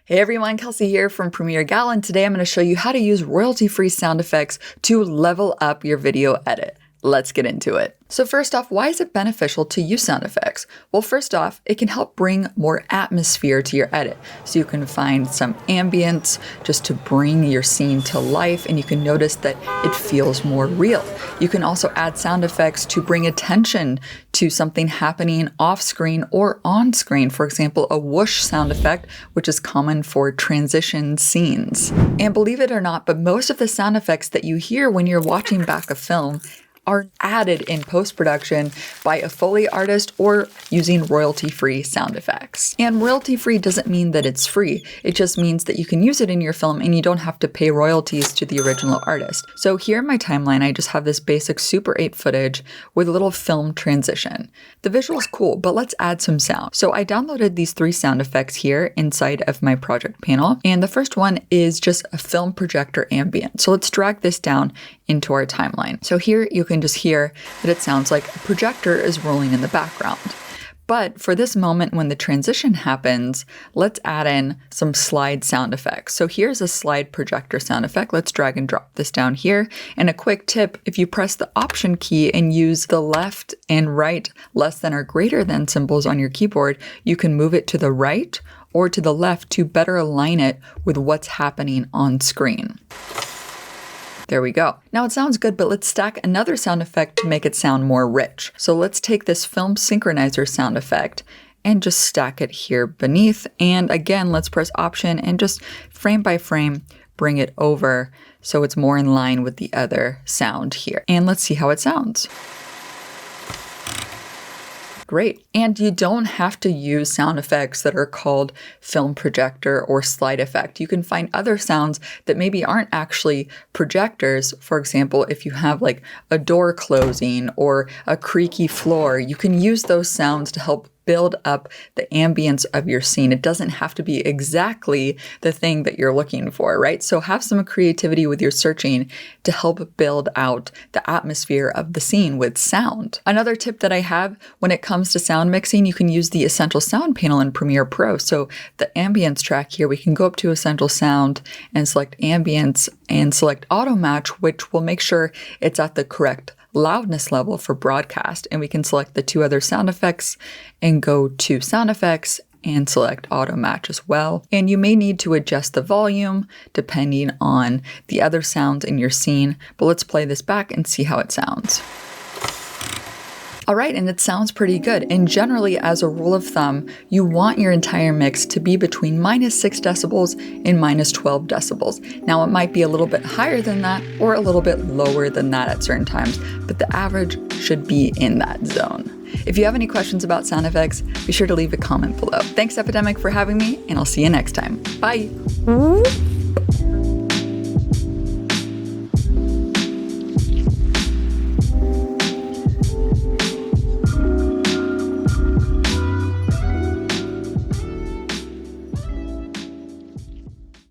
Hey everyone, Kelsey here from Premiere Gal, and today I'm going to show you how to use royalty-free sound effects to level up your video edit. Let's get into it. So first off, why is it beneficial to use sound effects? Well, first off, it can help bring more atmosphere to your edit. So you can find some ambience just to bring your scene to life, and you can notice that it feels more real. You can also add sound effects to bring attention to something happening off screen or on screen. For example, a whoosh sound effect, which is common for transition scenes. And believe it or not, but most of the sound effects that you hear when you're watching back a film are added in post-production by a Foley artist or using royalty-free sound effects. And royalty-free doesn't mean that it's free. It just means that you can use it in your film and you don't have to pay royalties to the original artist. So here in my timeline, I just have this basic Super 8 footage with a little film transition. The visual's cool, but let's add some sound. So I downloaded these 3 sound effects here inside of my project panel. And the first one is just a film projector ambient. So let's drag this down into our timeline. So here you can just hear that it sounds like a projector is rolling in the background. But for this moment when the transition happens, let's add in some slide sound effects. So here's a slide projector sound effect. Let's drag and drop this down here. And a quick tip, if you press the Option key and use the left and right less than or greater than symbols on your keyboard, you can move it to the right or to the left to better align it with what's happening on screen. There we go. Now it sounds good, but let's stack another sound effect to make it sound more rich. So let's take this film synchronizer sound effect and just stack it here beneath. And again, let's press Option and just frame by frame, bring it over so it's more in line with the other sound here. And let's see how it sounds. Great. And you don't have to use sound effects that are called film projector or slide effect. You can find other sounds that maybe aren't actually projectors. For example, if you have like a door closing or a creaky floor, you can use those sounds to help build up the ambience of your scene. It doesn't have to be exactly the thing that you're looking for, right? So have some creativity with your searching to help build out the atmosphere of the scene with sound. Another tip that I have when it comes to sound mixing, you can use the Essential Sound panel in Premiere Pro. So the ambience track here, we can go up to Essential Sound and select ambience and select auto match, which will make sure it's at the correct loudness level for broadcast. And we can select the 2 other sound effects and go to sound effects and select auto match as well. And you may need to adjust the volume depending on the other sounds in your scene, but let's play this back and see how it sounds. All right, and it sounds pretty good. And generally, as a rule of thumb, you want your entire mix to be between -6 decibels and -12 decibels. Now, it might be a little bit higher than that or a little bit lower than that at certain times, but the average should be in that zone. If you have any questions about sound effects, be sure to leave a comment below. Thanks, Epidemic, for having me, and I'll see you next time. Bye.